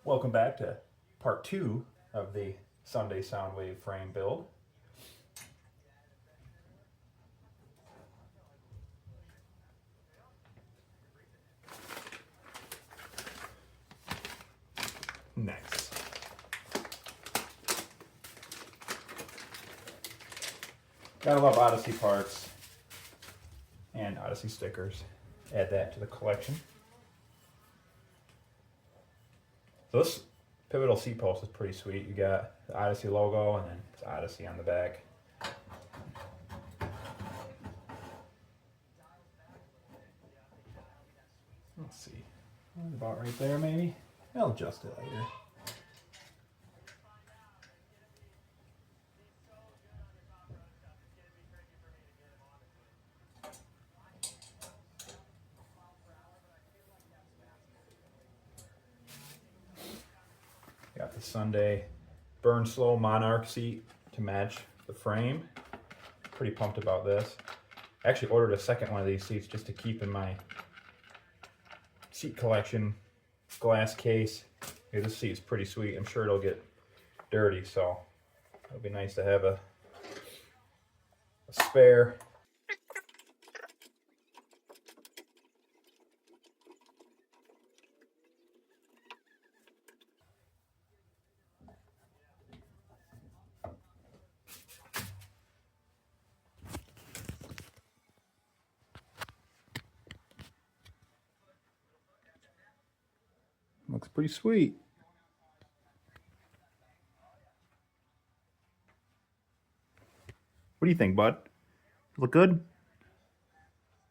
Welcome back to part 2 of the Sunday Soundwave frame build. Next. Gotta love Odyssey parts and Odyssey stickers. Add that to the collection. So this pivotal seat post is pretty sweet. You got the Odyssey logo and then it's Odyssey on the back. Let's see, about right there maybe. I'll adjust it later. Got the Sunday Burnslow Monarch seat to match the frame. Pretty pumped about this. I actually ordered a second one of these seats just to keep in my seat collection glass case. Hey, this seat is pretty sweet. I'm sure it'll get dirty, so it'll be nice to have a spare. Looks pretty sweet. What do you think, bud? Look good?